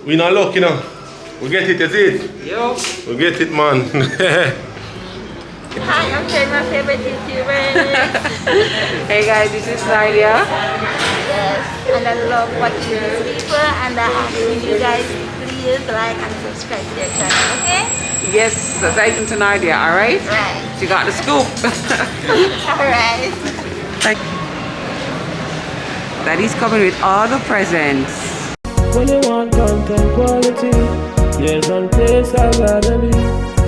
We not lucky now. We get it, is it? Yo. We get it, man. Hi, I'm sharing my favorite YouTuber. Hey guys, this is Nadia. Yes, and I love watching these people, and I ask you guys please like and subscribe to their channel, okay? Yes, thank you to Nadia, alright? Right. She got the scoop. Alright. Daddy's coming with all the presents. When you want content quality, there's one place I gotta be.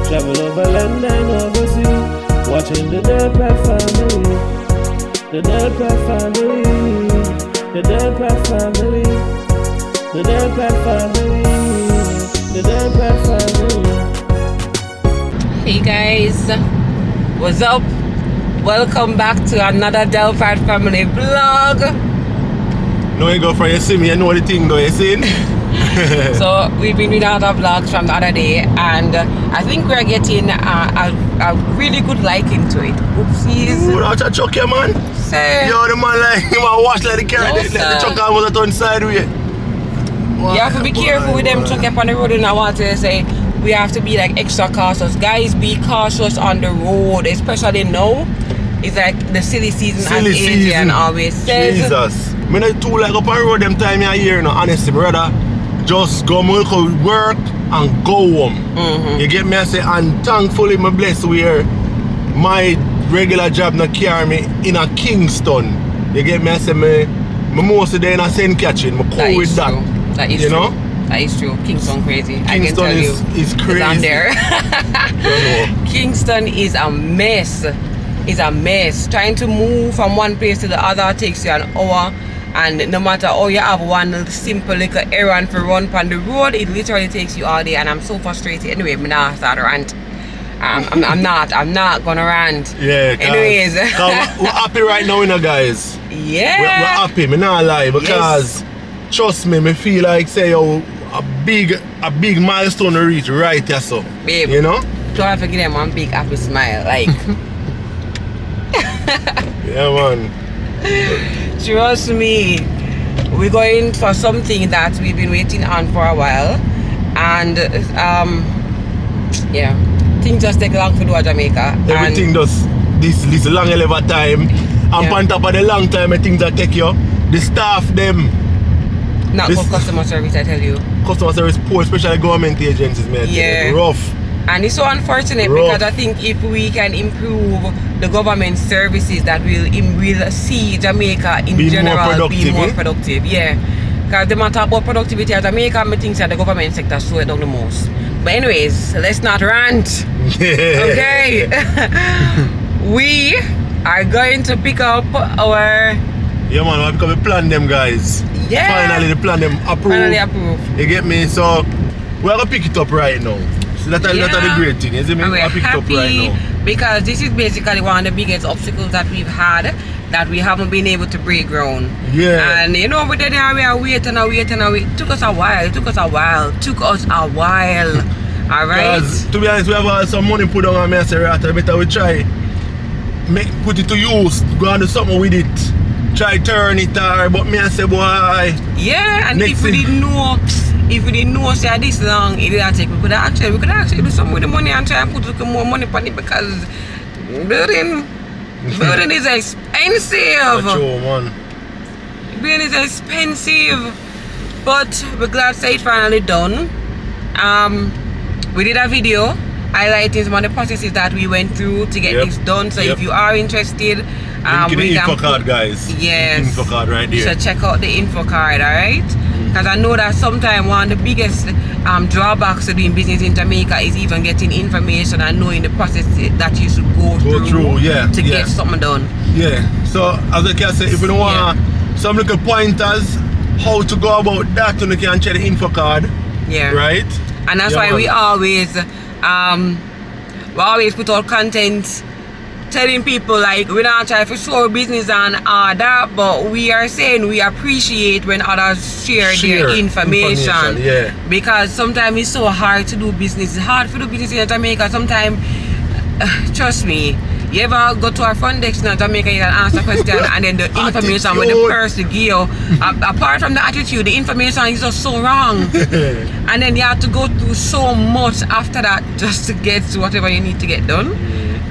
Travel over land and overseas, watching the Delpad family. The Delpad family. The Delpad family. The Delpad family. The Delpad family. Hey guys, what's up? Welcome back to another Delpad family vlog. No, you go for you see me, you know the thing though, you see? So we've been doing other vlogs from the other day, and I think we're getting a really good liking to it. Oopsies. Ooh, that's a chuck here, man. Say, Yo, the man like, you want to watch like the car, No, the sir. truck almost turn sideways. you have to be careful with them truck up on the road, and I want to say we have to be like extra cautious. Guys, be cautious on the road, especially now. It's like the silly season, Silly as season. Adrian always says. Jesus. Me not too like up on the road them time you hear, no, honestly, brother. Just go work and go home. You get me? I say, and thankfully, my blessed where my regular job not carry me in a Kingston. You get me? I say, me mostly there in a St. Catherine. I'm cool with that. That is you true. know? That is true. Kingston crazy. I can Kingston tell you. is crazy. I'm there. You know. Kingston is a mess. It's a mess. Trying to move from one place to the other takes you an hour. And no matter how you have one simple little errand for run on the road, it literally takes you all day, and I'm so frustrated. Anyway, I'm not start a rant. I'm not gonna rant. Yeah, anyways. Cause we're happy right now, you know, guys. Yeah. We're happy, me not lie, because trust me, me feel like say yo, a big milestone to reach right here, so. Babe, you know? don't have to give them one big happy smile, like. Yeah, man. Trust me, we're going for something that we've been waiting on for a while, and yeah, things just take long to do at Jamaica. Everything does this long hell of a time, and on top of the long time things that take you, the staff them. Not for customer service, I tell you. Customer service poor, especially government agencies, man. Yeah. Rough. And it's so unfortunate because I think if we can improve the government services, that will see Jamaica in general be more productive. Yeah. Because the matter about productivity at Jamaica, I think that the government sector slow it down the most. But anyways, let's not rant. Okay. We are going to pick up our... Yeah, man, because we plan them, guys. Yeah. Finally, the plan them approved. Finally approved. You get me? So, we're going to pick it up right now. So that's the great thing, isn't it? And we're pick it up right happy now. because this is basically one of the biggest obstacles that we've had, that we haven't been able to break ground. Yeah. And you know, we are waiting. It took us a while. Alright? To be honest, we have some money put on me, I say, right, better we try put it to use, go and do something with it. Try turn it, but me I say, boy. Yeah, and if we didn't know say this long, it didn't take, we could actually do something with the money and try and put more money on it, because building is expensive. True, man. Building is expensive. But we're glad to say it's finally done. We did a video highlighting some of the processes that we went through to get this done. So if you are interested, we can info card, guys. Yes, info card right there. You should check out the info card, alright? Because I know that sometimes one of the biggest drawbacks to doing business in Jamaica is even getting information and knowing the process that you should go through to get something done. Yeah. So as I can say, if you don't want some little pointers how to go about that, you can check the info card. Yeah. Right? And that's why we always put out content telling people, like, we don't try to show business and all that, but we are saying we appreciate when others share their information. Yeah. Because sometimes it's so hard to do business. It's hard to do business in Jamaica. Sometimes, trust me, You ever go to our front desk in Jamaica, you can answer a question and then the information with the person give you. Apart from the attitude, the information is just so wrong. And then you have to go through so much after that just to get to whatever you need to get done.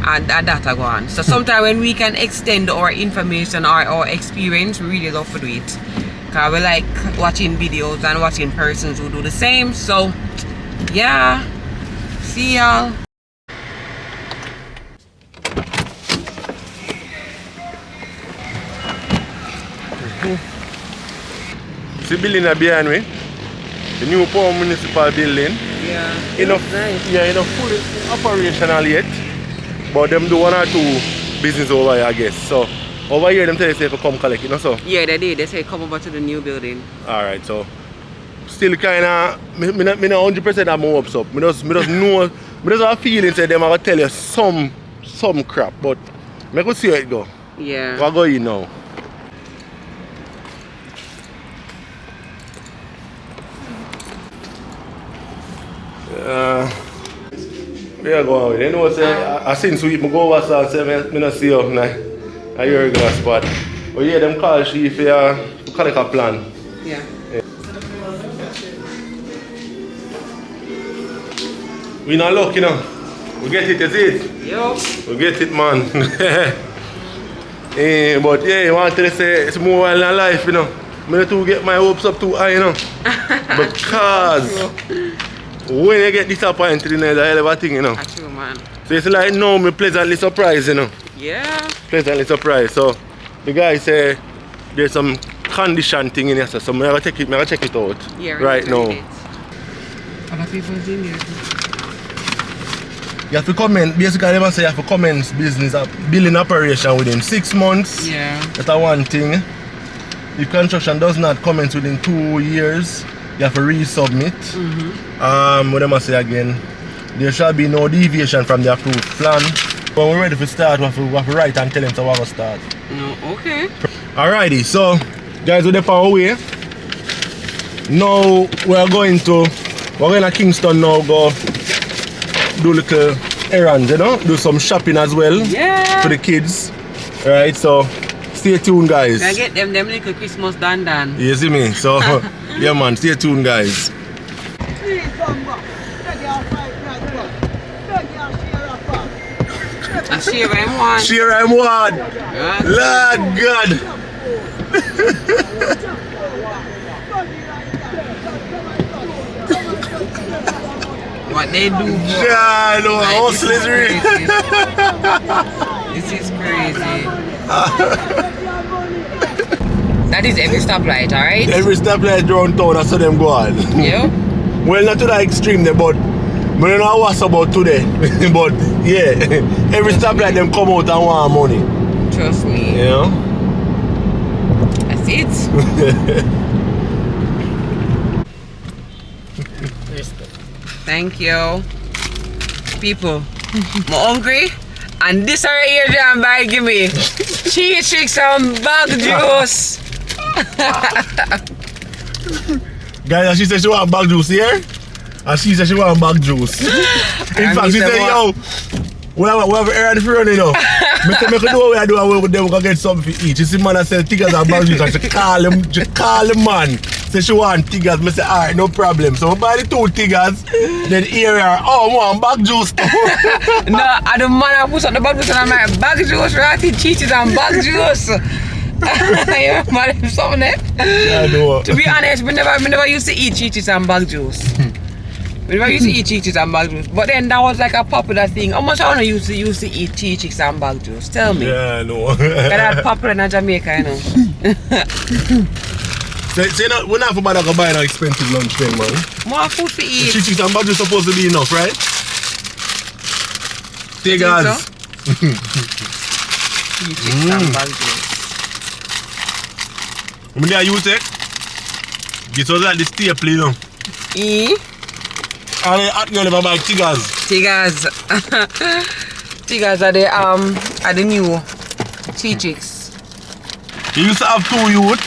And that I go on. So sometimes when we can extend our information or our experience, we really love to do it. Because we like watching videos and watching persons who do the same. So yeah, see y'all. See building behind me? The new Portmore municipal building. Yeah. Nice. Yeah, enough fully operational yet. But them do 1 or 2 business over here, I guess. So over here them tell you to come collect, you know so? Yeah, they did. They say come over to the new building. Alright, so still kinda me not 100% have my hopes up. Me just know, me just have a feeling that them are gonna tell you some crap, but me could see how it go. Yeah. What go in now? Where you going with it? You know say I seen sweet me go over and say me not see you in a regular spot. But yeah, them call she if you collect a plan. Yeah. We not lucky, you know. We get it, is it? Yup. We get it, man. But yeah, you want to say it's more wild than life, you know. I don't to get my hopes up too high, you know. Because when you get disappointed, you know, it's a hell of a thing, you know. That's true, man. So it's like now I'm pleasantly surprised, you know. Yeah. Pleasantly surprised. So the guy say there's some condition thing in here, so I'm gonna check it out. Yeah, right now. Other people's in there. You have to comment, basically they must say you have to commence business building operation within 6 months. Yeah. That's one thing. If construction does not commence within 2 years, you have to resubmit. What I must say again, there shall be no deviation from the approved plan. When we're ready to start, we have to write and tell them so we have to start. No, okay. Alrighty, so guys, we're on our way. Now we're going to Kingston now, go do little errands, you know, do some shopping as well. Yeah. For the kids. Alright, so stay tuned, guys. I get them little Christmas done. You see me? So yeah man, stay tuned, guys. I share him one. Share I'm one. Yeah. Lord God. What they do. Yeah, no, hustle is real. This is crazy. That is every stoplight, alright? Every stoplight around town, that's how them go on. Yeah. Well, not to that extreme there, but I don't know what's about today. But yeah, every stoplight them come out and want money. Trust me. You know? That's it. Thank you. People, I'm hungry. And this right here, John, by give me cheese chicks and bag juice. Guys, and she said she want bag juice here. And she said she want bag juice. In fact, she said, yo, we have errand for running now. I said, make do what we do and we can get something to eat. She see man that sell tickets and bag juice and she call him man. Say she want tigers. I say, alright, no problem. So we buy the 2 tigers, then here are, oh, I want bag juice. No, I don't man I put on the bag juice and I'm like, bag juice, right? Cheeses and bag juice. Yeah, man, something there. I know. To be honest, we never used to eat cheeses and bag juice. We never used to eat cheeses and bag juice. But then that was like a popular thing. How much I used to eat cheeses and bag juice? Tell me. Yeah, I know. That's popular in Jamaica, you know. So you know, we're not for bad to buy no expensive lunch then, man. More food to eat. Cheeses and bag juice supposed to be enough, right? Tigers. Cheeses and bag juice. How many are you take? This was like the staple, you know. And the hot girl never buy tigers. Tigers. Tigers are the new chicks. He used to have 2 youth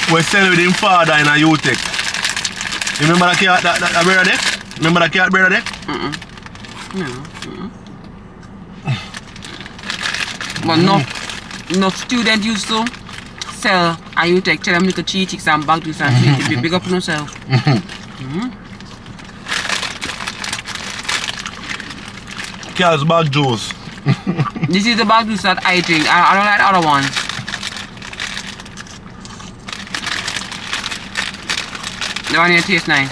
who sell with him father in a youth tech. You remember that brother there? Remember that cat brother there? But no student used to sell and you tell them little cheese chicks and bag juice and sweet. Big up on yourself. Cal's bag juice. This is the bag juice that I drink. I don't like the other ones. The one here tastes nice.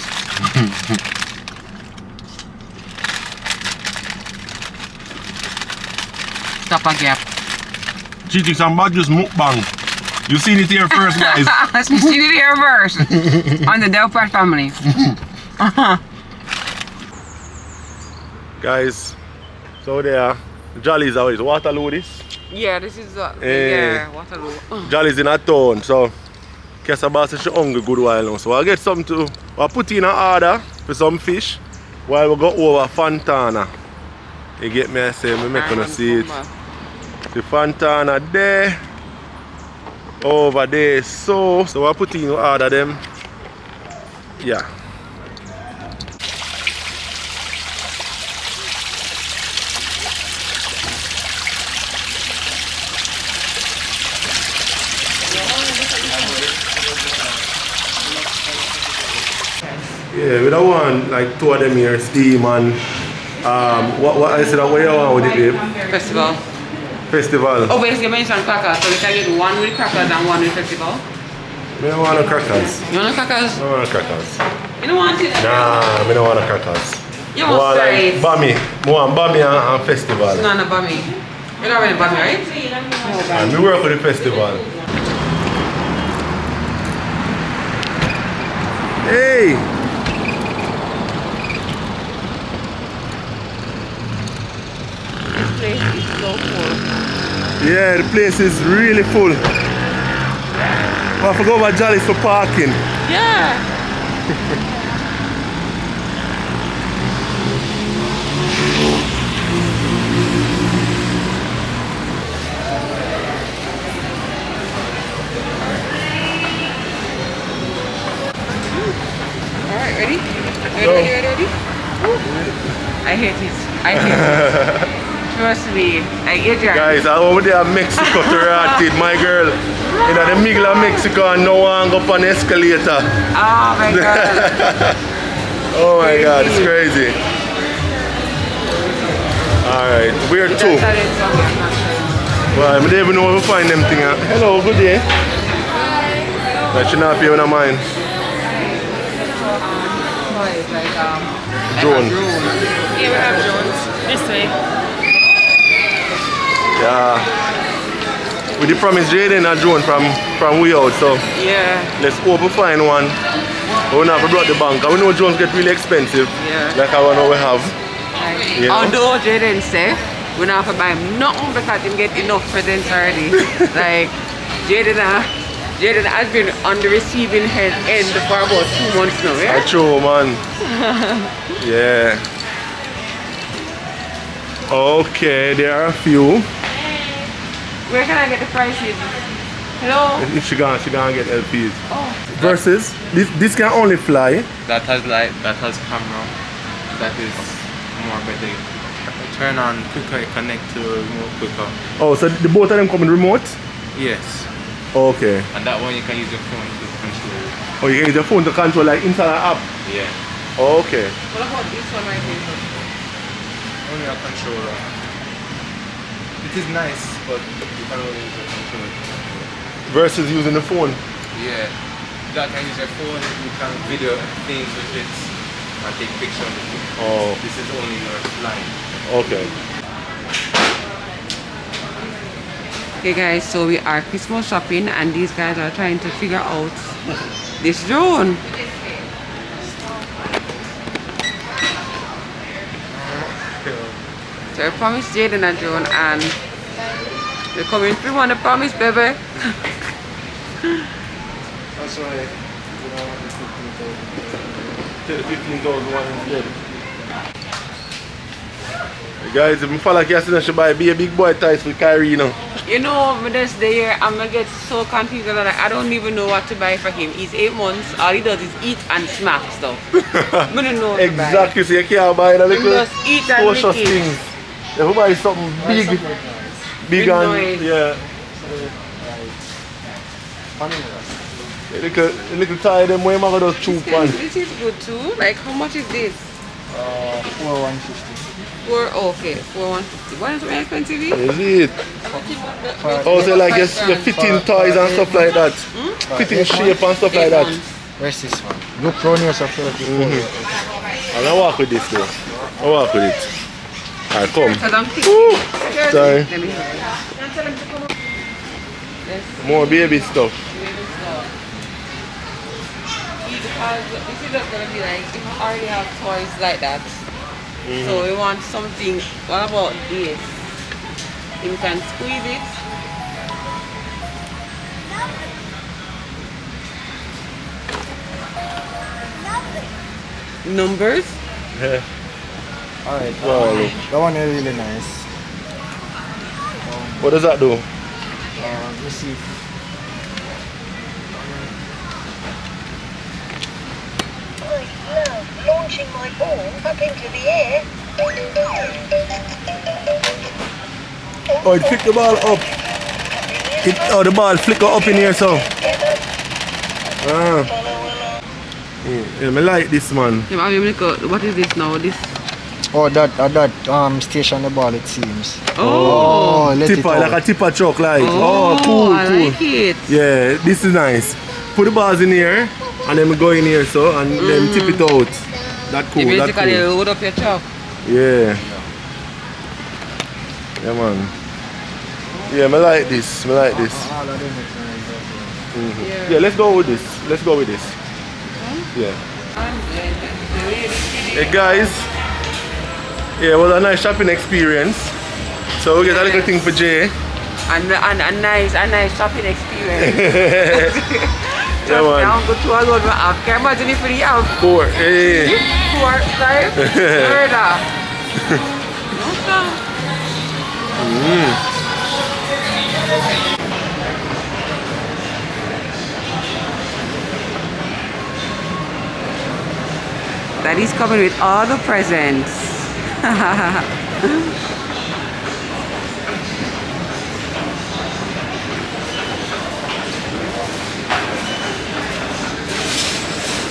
Stop a gap. Cheetix and bag juice mukbang. You seen it here first, guys. You seen it here first. On the Delprat family. Guys, so there, Jolly's always Waterloo this. Yeah, this is Waterloo. Jolly's in a town, so Kesabas is hungry good while now. So I'll get something to I'll put in an order for some fish while we go over Fontana. You get me, I say, I'm gonna see it. The Fontana there, over there, so I'll put in an order them. Yeah. Yeah, we don't want like two of them here, steam and what I said, what you want with it, babe? Festival. Festival. Oh, basically you mentioned crackers, so we can get one with crackers and one with festival. I don't want no crackers. You want crackers? I don't want no crackers. You don't want it? Nah, I don't want no crackers. You want fries? Like bammy. I want bammy and festival. It's not a bammy. You don't have any bammy, right? No bammy. And we work with the festival. Hey! This place is so full. Yeah, the place is really full. I forgot about Jolly's for parking. Yeah. Alright, ready? Ready? I hate it. Trust me. I hate it. Guys, I over there in Mexico to rotted. My girl in the middle of Mexico and no one go up on the escalator. Oh my god. Oh my god, it's crazy. Alright, we're two. Well, I don't even know where to find them things. Hello, good day. That should not be on mine. Drone. Yeah, we have drones. This way. Yeah. We did promise Jaden a drone from way out, so yeah. Let's hope we find one. We don't have to brought the bank. We know drones get really expensive. Yeah. Like our one we have. You know? Although Jaden say we don't have to buy nothing because he get enough presents already. Like Jaden has been on the receiving end for about 2 months now, yeah? That's true, man. Yeah. Okay, there are a few. Where can I get the prices? Hello? She gonna get LPs. Oh. Versus this can only fly. That has light, that has camera, that is more better. Turn on quicker, connect to remote quicker. Oh, so the both of them come in remote? Yes. Okay. And that one you can use your phone to control. Oh, you can use your phone to control like inside an app? Yeah. Okay. What about this one right here? Only a controller. It is nice, but you can only use a controller. Versus using the phone? Yeah. That can use your phone, you can video things with it and take pictures of it. Oh. This is only your line. Okay. Okay guys, so we are Christmas shopping and these guys are trying to figure out this drone. So I promised Jaden a drone and they're coming through on the promise, baby. That's right. Take the 15,000 one instead. Guys, if I follow Cassie, I should buy a big boy ties for Kyrie now. You know, this day I'm gonna get so confused that I don't even know what to buy for him. He's 8 months, all he does is eat and smack stuff. I don't know what exactly, so you can't buy the little just eat and social things. If you buy something big Big and noise. yeah. Funny. A little tired them way man just chew pan. This is good too. Like how much is this? 4,150. Okay, 4,150. Why is it very expensive? Is it? Also like your fitting toys and stuff like that. Fitting shape and stuff like that. Where's this one? Look Pro News of 34. And I walk with this though. I walk with it. Alright, come. Because I'm thinking. Sorry. Let me help. More baby stuff. Because this is just gonna be like if I already have toys like that. So we want something. What about this? You can squeeze it. Numbers. Yeah. Alright, Wow. that one is really nice. What does that do? Let me see. Launching my ball up into the air. Oh, it flick the ball up. The ball flicker up in here so. Yeah, I like this man. What is this now? This. Oh, that station the ball, it seems. Oh. Let it Tipper, out. like a tipper truck like. Oh, Cool, I cool. like it. Yeah, this is nice. Put the balls in here and then we go in here so and then tip it out. That cool, You that basically cool. load up your truck. Yeah. Yeah man. Yeah, I like this. I like this. Yeah, let's go with this. Let's go with this. Yeah. Hey guys. Yeah, it was a nice shopping experience. So we get a little thing for Jay. And a nice shopping experience. Yeah man. Now go to a load of can imagine if we have 4. Hey. 4 times. Murder. Daddy's coming with all the presents.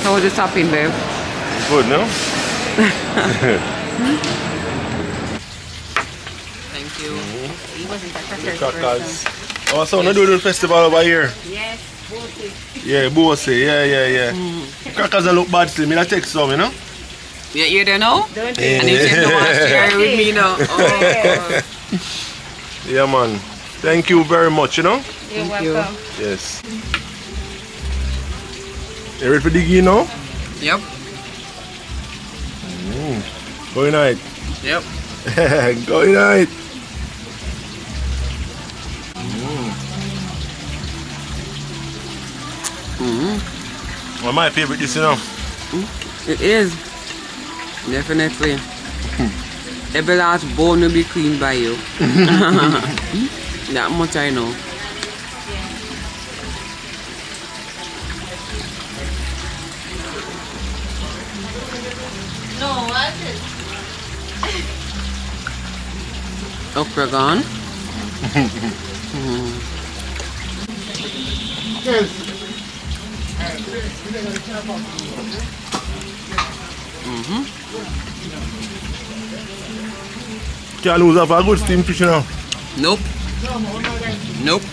How was the shopping, babe? Good, no? Thank you. He wasn't a Crackers. Oh, so no do the festival over here. Yes, Yeah, Bose. Yeah. Crackers don't look bad still. Me not take some, you know? yeah, you don't know? Don't Yeah. And you said no one share with me now. Oh. Yeah, man. Thank you very much, you know? You're Thank you. welcome. Yes. You ready for digging now? Yep. Going night. Yep. Going night. One of my favorite dish, you know? It is. Definitely. Every last bone will be cleaned by you. That much I know. No, what is Okra gone. Can't lose off a good steam fish, you know? Nope. Nope.